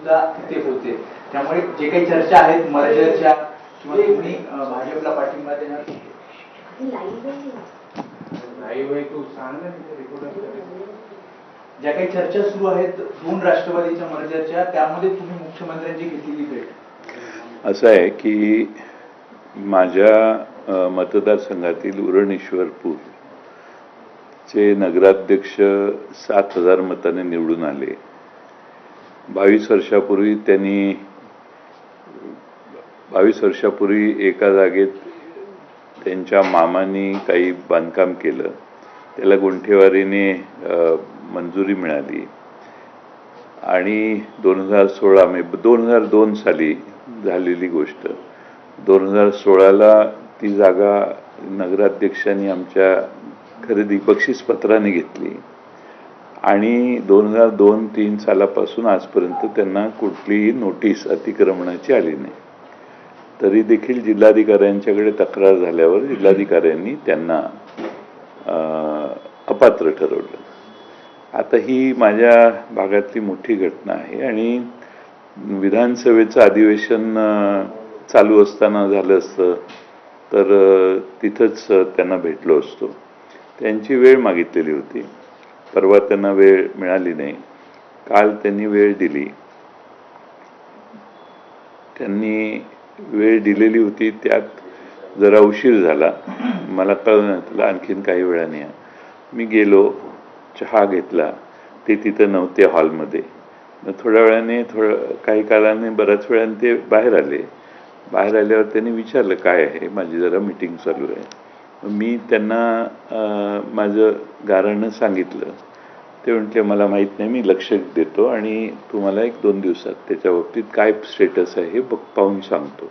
सुद्धा तिथे होते. त्यामुळे जे काही चर्चा आहेत मर्जरच्या किंवा तुम्ही भाजपला पाठिंबा देणार, ज्या काही चर्चा सुरू आहेत दोन राष्ट्रवादीच्या मर्जरच्या, त्यामध्ये तुम्ही मुख्यमंत्र्यांची घेतलेली भेट. असं आहे की माझ्या मतदारसंघातील उरणेश्वरपूर चे नगराध्यक्ष 7,000 मताने निवडून आले. 22 वर्षापूर्वी एका जागेत त्यांच्या मामांनी काही बांधकाम केलं, त्याला गुंठेवारीने मंजुरी मिळाली आणि 2002 साली झालेली गोष्ट, 2016ला ती जागा नगराध्यक्षांनी आमच्या खरेदी बक्षीसपत्राने घेतली आणि 2002-03 सालापासून आजपर्यंत त्यांना कुठलीही नोटीस अतिक्रमणाची आली नाही. तरी देखील जिल्हाधिकाऱ्यांच्याकडे तक्रार झाल्यावर जिल्हाधिकाऱ्यांनी त्यांना अपात्र ठरवलं. आता ही माझ्या भागातली मोठी घटना आहे आणि विधानसभेचं अधिवेशन चालू असताना झालं असतं तर तिथंच त्यांना भेटलो असतो. त्यांची वेळ मागितलेली होती, परवा त्यांना वेळ मिळाली नाही, काल त्यांनी वेळ दिली. त्यांनी वेळ दिलेली होती त्यात जरा उशीर झाला, मला कळलं तुला आणखीन काही वेळाने या. मी गेलो, चहा घेतला, ते तिथं नव्हते हॉलमध्ये. मग थोड्या वेळाने काही काळाने बऱ्याच वेळाने ते बाहेर आले. बाहेर आल्यावर त्यांनी विचारलं काय आहे, माझी जरा मीटिंग चालू आहे. मी त्यांना माझं गाऱ्हाणं सांगितलं. ते म्हटले मला माहीत नाही, मी लक्ष देतो आणि तुम्हाला 1-2 दिवसात त्याच्या बाबतीत काय स्टेटस आहे हे पाहून सांगतो.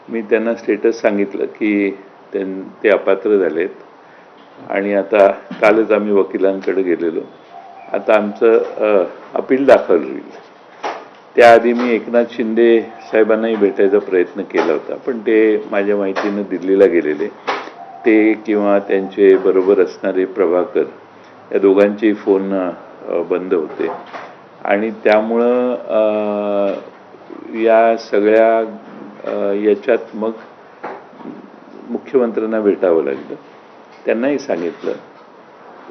मी त्यांना स्टेटस सांगितलं की ते अपात्र झालेत आणि आता कालच आम्ही वकिलांकडे गेलेलो, आता आमचं अपील दाखल होईल. त्याआधी मी एकनाथ शिंदे साहेबांनाही भेटायचा प्रयत्न केला होता, पण ते माझ्या माहितीनं दिल्लीला गेलेले. ते किंवा त्यांचे बरोबर असणारे प्रभाकर या दोघांचे फोन बंद होते आणि त्यामुळं या सगळ्या याच्यात मग मुख्यमंत्र्यांना भेटावं लागलं. त्यांनाही सांगितलं.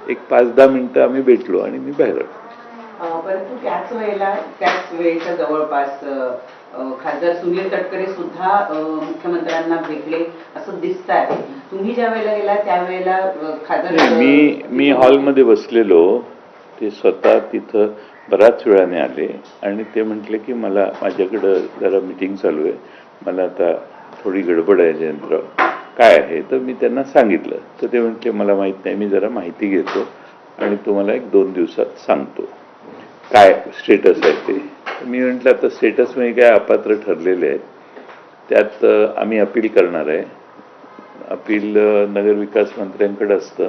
एक 5-10 मिनिटं आम्ही भेटलो आणि मी बाहेर आलो. परंतु त्याच वेळेच्या जवळपास खासदार सुनील तटकरे सुद्धा मुख्यमंत्र्यांना भेटले असं दिसत आहे. तुम्ही ज्या वेळेला गेला त्यावेळेला खासदार मी हॉलमध्ये बसलेलो, ते स्वतः तिथं बऱ्याच वेळाने आले आणि ते म्हटले की मला माझ्याकडं जरा मीटिंग चालू आहे, मला आता थोडी गडबड आहे जयंतराव, काय आहे. तर मी त्यांना सांगितलं. तर ते म्हटले मला माहीत नाही, मी जरा माहिती घेतो आणि तुम्हाला 1-2 दिवसात सांगतो काय स्टेटस आहे ते. मी म्हटलं आता स्टेटस म्हणजे काय, अपात्र ठरलेले आहेत, त्यात आम्ही अपील करणार आहे. अपील नगरविकास मंत्र्यांकडे असतं,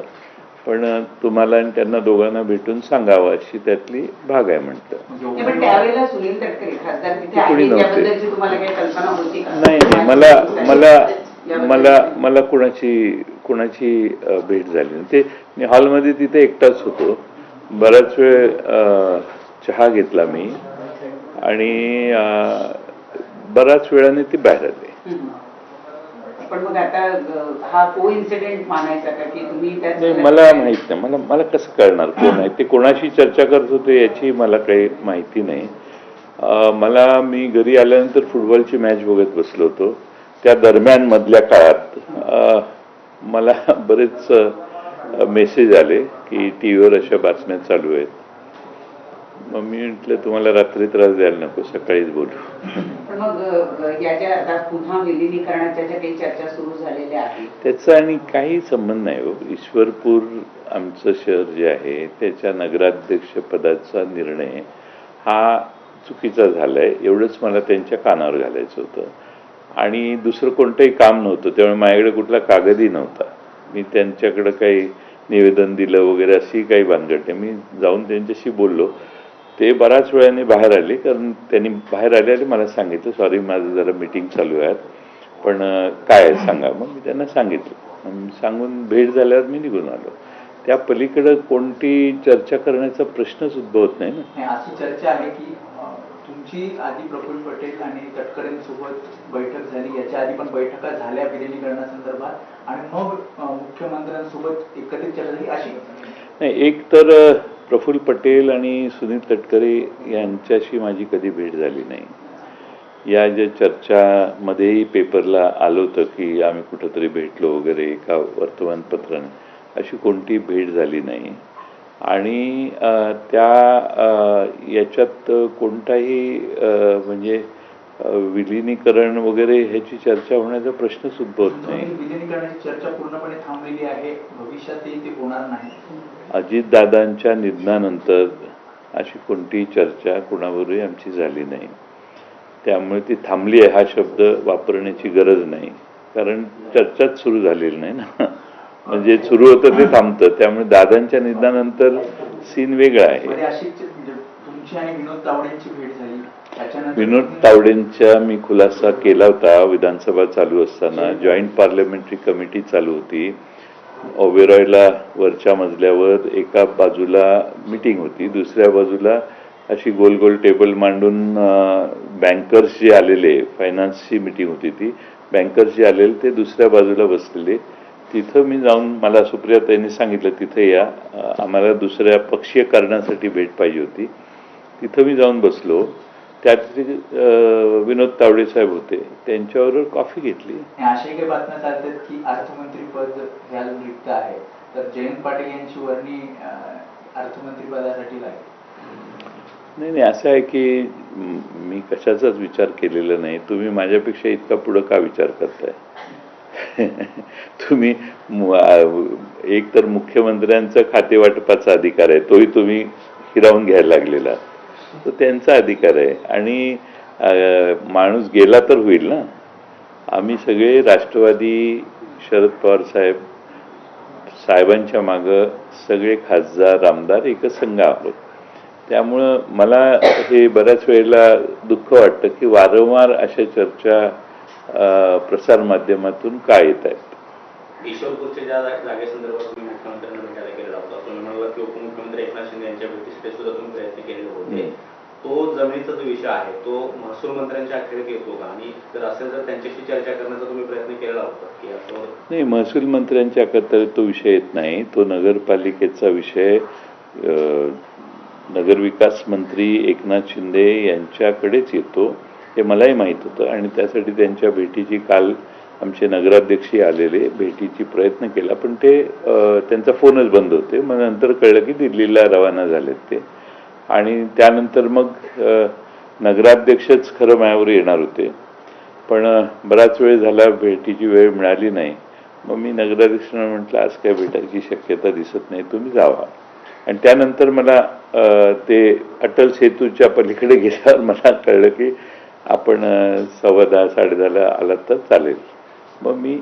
पण तुम्हाला आणि त्यांना दोघांना भेटून सांगावं अशी त्यातली भाग आहे म्हटलं. पण त्यावेळेला सुनील तटकरे खासदार तिथे आले, त्याबद्दलची तुम्हाला काही कल्पना होती का? नाही, मला कुणाची भेट झाली नाही. ते मी हॉलमध्ये तिथे एकटाच होतो. बराच वेळ चहा घेतला मी आणि बऱ्याच वेळाने ते बाहेर आले. पण मग आता हा कोइन्सिडेंट मानायचा का की तुम्ही मला माहित नाही, मला कसं कळणार कोण आहे ते, कोणाशी चर्चा करत होते याची मला काही माहिती नाही. मी घरी आल्यानंतर फुटबॉलची मॅच बघत बसलो होतो. त्या दरम्यान मधल्या काळात मला बरेच मेसेज आले की टीव्हीवर अशा बातम्या चालू आहेत. मग मी म्हटलं तुम्हाला रात्री त्रास द्यायला नको, सकाळीच बोलू. मग याच्या आता पुन्हा विलिनीकरणाच्या ज्या काही चर्चा सुरू झालेल्या आहेत त्याचा आणि काही संबंध नाही हो. ईश्वरपूर आमचं शहर जे आहे त्याच्या नगराध्यक्ष पदाचा निर्णय हा चुकीचा झालाय, एवढंच मला त्यांच्या कानावर घालायचं होतं. आणि दुसरं कोणतंही काम नव्हतं, त्यामुळे माझ्याकडे कुठला कागदही नव्हता. मी त्यांच्याकडे काही निवेदन दिलं वगैरे अशी काही भानगड नाही. मी जाऊन त्यांच्याशी बोललो. ते बऱ्याच वेळाने बाहेर आले, कारण त्यांनी बाहेर आले मला सांगितलं सॉरी माझं जरा मीटिंग चालू आहे, पण काय सांगा. मग मी त्यांना सांगितलं. सांगून भेट झाल्यावर मी निघून आलो. त्या पलीकडे कोणती चर्चा करण्याचा प्रश्नच उद्भवत नाही ना. अशी चर्चा आहे की तुमची आधी प्रफुल्ल पटेल आणि तटकरेंसोबत बैठक झाली, याच्या आधी पण बैठका झाल्या विलिनीकरणासंदर्भात, आणि मग मुख्यमंत्र्यांसोबत एकत्रित चर्चा झाली अशी नाही. एक तर प्रफुल्ल पटेल आणि सुनील तटकरे यांच्याशी माझी कधी भेट झाली नाही. या ज्या चर्चामध्येही पेपरला आलं होतं की आम्ही कुठंतरी भेटलो वगैरे एका वर्तमानपत्राने, अशी कोणती भेट झाली नाही. आणि याच्यात कोणताही म्हणजे विलिनीकरण वगैरे ह्याची चर्चा होण्याचा प्रश्नच उद्भवत नाही. विलिनीकरणाची चर्चा पूर्णपणे थांबलेली आहे, भविष्यातही ते होणार नाही. अजितदादांच्या निधनानंतर अशी कोणतीही चर्चा कोणाबरोबरही आमची झाली नाही. त्यामुळे ती थांबली आहे हा शब्द वापरण्याची गरज नाही, कारण चर्चाच सुरू झालेली नाही ना. म्हणजे सुरू होतं ते थांबतं. त्यामुळे दादांच्या निधनानंतर सीन वेगळा आहे. तुमची आणि विनोद तावडेंची भेट झाली. विनोद तावडेंचा मी खुलासा केला होता विधानसभा चालू असताना. जॉईंट पार्लमेंटरी कमिटी चालू होती. ओबेरॉयला वरच्या मजल्यावर एका बाजूला मीटिंग होती, दुसऱ्या बाजूला अशी गोल गोल टेबल मांडून बँकर्स जे आलेले, फायनान्सची मीटिंग होती ती, बँकर्स जे आलेले ते दुसऱ्या बाजूला बसलेले. तिथं मी जाऊन, मला सुप्रियाताईंनी सांगितलं तिथं या, आम्हाला दुसऱ्या पक्षीय कारणासाठी भेट पाहिजे होती. तिथं मी जाऊन बसलो. त्यात विनोद तावडे साहेब होते, त्यांच्याबरोबर कॉफी घेतली. अशा काही बातम्या चालतात की अर्थमंत्री पद ह्या रिक्त आहे, तर जयंत पाटील यांची वर्णी अर्थमंत्री पदासाठी लागेल. नाही, असं आहे की मी कशाचाच विचार केलेला नाही. तुम्ही माझ्यापेक्षा इतका पुढं का विचार करताय? तुम्ही एक तर मुख्यमंत्र्यांचा खातेवाटपाचा अधिकार आहे, तोही तुम्ही हिरावून घ्यायला लागलेला, तो त्यांचा अधिकार आहे. आणि माणूस गेला तर होईल ना. आम्ही सगळे राष्ट्रवादी, शरद पवार साहेबांच्या मागं सगळे खासदार आमदार एकच संघ आहोत. त्यामुळं मला हे बऱ्याच वेळेला दुःख वाटतं की वारंवार अशा चर्चा प्रसारमाध्यमातून का येत आहेत. ईश्वरपूरच्या ज्या जागेसंदर्भात तुम्ही मुख्यमंत्र्यांना भेटायला गेलेला होता, तुम्ही म्हणाला की उपमुख्यमंत्री एकनाथ शिंदे यांच्या भेटीसाठी सुद्धा तुम्ही प्रयत्न केलेले होते. तो जमिनीचा जो विषय आहे तो महसूल मंत्र्यांच्या अखेरीत येतो का? आणि जर असेल तर त्यांच्याशी चर्चा करण्याचा तुम्ही प्रयत्न केलेला होता की असं? नाही, महसूल मंत्र्यांच्या अखेरीत तो विषय येत नाही. तो नगरपालिकेचा विषय नगरविकास मंत्री एकनाथ शिंदे यांच्याकडेच येतो, हे मलाही माहीत होतं. आणि त्यासाठी त्यांच्या भेटीची काल आमचे नगराध्यक्षही आलेले, भेटीची प्रयत्न केला, पण ते त्यांचा फोनच बंद होते. मग नंतर कळलं की दिल्लीला रवाना झालेत ते. आणि त्यानंतर मग नगराध्यक्षच खरं माझ्यावर येणार होते, पण बराच वेळ झाला, भेटीची वेळ मिळाली नाही. मग मी नगराध्यक्षांना म्हटलं आज काय भेटायची शक्यता दिसत नाही, तुम्ही जावा. आणि त्यानंतर मला ते अटल सेतूच्या पलीकडे गेल्यावर मला कळलं की आपण 10:15 10:30 आलात तर चालेल. मग मी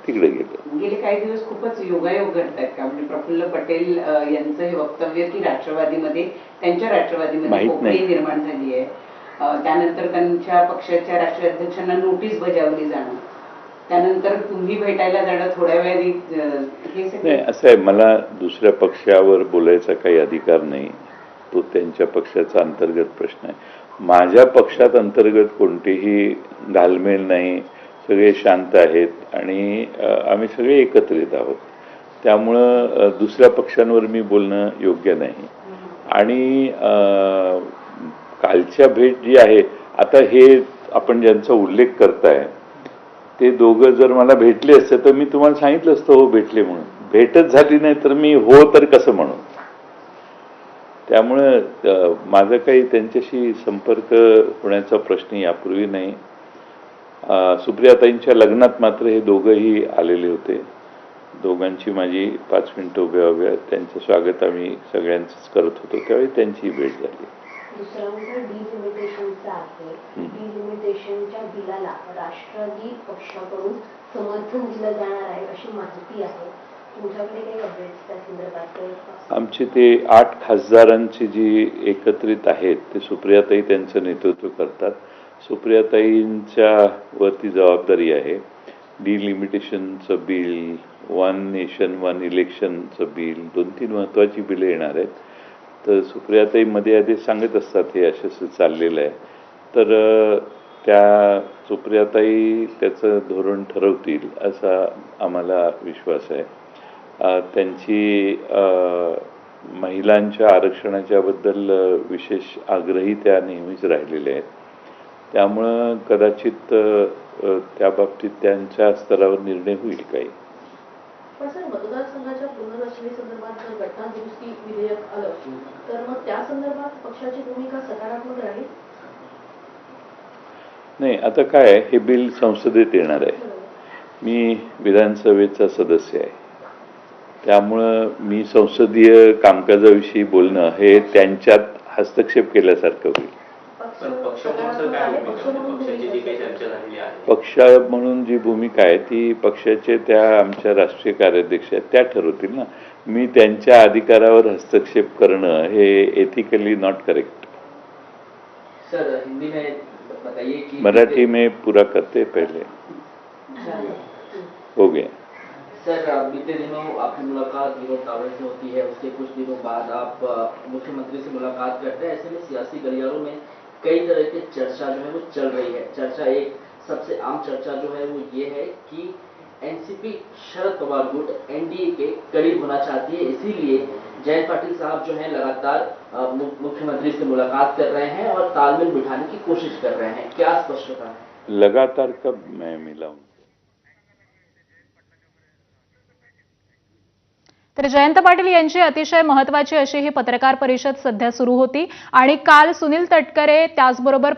तिकडे गेलो. गेले काही दिवस खूपच योगायोग घडतायत का? म्हणजे प्रफुल्ल पटेल यांचं हे वक्तव्य की त्यांच्या राष्ट्रवादीमध्ये पोकळी निर्माण झाली आहे, त्यानंतर त्यांच्या पक्षाच्या राष्ट्रीय अध्यक्षांना नोटीस बजावली जाणं, त्यानंतर तुम्ही भेटायला जाणं थोड्या वेळाने, नाही, असं आहे, मला दुसऱ्या पक्षावर बोलायचा काही अधिकार नाही. तो त्यांच्या पक्षाचा अंतर्गत प्रश्न आहे. माझ्या पक्षात अंतर्गत कोणतेही घालमेल नाही, सगळे शांत आहेत आणि आम्ही सगळे एकत्रित आहोत. त्यामुळं दुसऱ्या पक्षांवर मी बोलणं योग्य नाही. आणि कालच्या भेट जी आहे, आता हे आपण ज्यांचा उल्लेख करताय ते दोघं जर मला भेटले असते तर मी तुम्हाला सांगितलं असतं हो भेटले म्हणून. भेटच झाली नाही तर मी हो तर कसं म्हणू. त्यामुळं माझा काही त्यांच्याशी संपर्क होण्याचा प्रश्न यापूर्वी नाही. सुप्रियाताईंच्या लग्नात मात्र हे दोघंही आलेले होते. दोघांची माझी 5 मिनिटं उभ्या त्यांचं स्वागत आम्ही सगळ्यांचंच करत होतो, त्यावेळी त्यांची भेट झाली. दुसरा मुद्दा डिलिमिटेशनचा आहे. डिलिमिटेशनच्या बिलाला राष्ट्रवादी पक्षाकडून समर्थन दिलं जाणार आहे अशी माहिती आहे. तुमच्याकडे काही अपडेट्स त्या संदर्भात? आमचे ते 8 खासदारांची जी एकत्रित आहेत ते सुप्रियाताई त्यांचं नेतृत्व करतात. सुप्रियाताईंच्या वरती जबाबदारी आहे. डिलिमिटेशनचं बिल, 1 नेशन 1 इलेक्शनचं बिल, 2-3 महत्त्वाची बिलं येणार आहेत. तर सुप्रियाताई मध्ये आधी सांगत असतात हे असं चाललेलं आहे. तर त्या सुप्रियाताई त्याचं धोरण ठरवतील असा आम्हाला विश्वास आहे. त्यांची महिलांच्या आरक्षणाच्याबद्दल विशेष आग्रही त्या नेहमीच राहिलेल्या आहेत. त्यामुळं कदाचित त्या बाबतीत त्यांच्या स्तरावर निर्णय होईल काही. पण सर, मतदारसंघाच्या पुनर्रचनेसंदर्भात जर घटना दुरुस्ती विधेयक आलं तर मग त्या संदर्भात पक्षाची भूमिका सकारात्मक राहील? नाही, आता काय आहे, हे बिल संसदेत येणार आहे. मी विधानसभेचा सदस्य आहे, त्यामुळं मी संसदीय कामकाजाविषयी बोलणं हे त्यांच्यात हस्तक्षेप केल्यासारखं होईल. पण पक्ष म्हणून सर काय भूमिका, पक्षाची जी काही चर्चा झालेली आहे, पक्ष म्हणून जी भूमिका आहे ती पक्षाचे त्या आमच्या राष्ट्रीय कार्याध्यक्ष आहेत त्या ठरवतील ना. मी त्यांच्या अधिकारावर हस्तक्षेप करणं हे ethically not correct. Sir, Hindi में बताइए कि मराठी में पूरा करते पहले हो गया. सर, बीते दिनों आपकी मुलाकात विनोद तावड़े से होती है, उसके कुछ दिनों बाद आप मुख्यमंत्री से मुलाकात करते हैं. ऐसे में सियासी गलियारों में कई तरह की चर्चा जो है वो चल रही है. चर्चा, एक सबसे आम चर्चा जो है वो ये है कि एनसीपी शरद पवार गुट एनडीए के करीब होना चाहती है, इसीलिए जयंत पाटिल साहब जो है लगातार मुख्यमंत्री से मुलाकात कर रहे हैं और तालमेल बिठाने की कोशिश कर रहे हैं. क्या स्पष्टता है? लगातार कब मैं मिला हूं? तर जयंत पाटील यांची अतिशय महत्त्वाची अशी ही पत्रकार परिषद सध्या सुरू होती आणि काल सुनील तटकरे त्याचबरोबर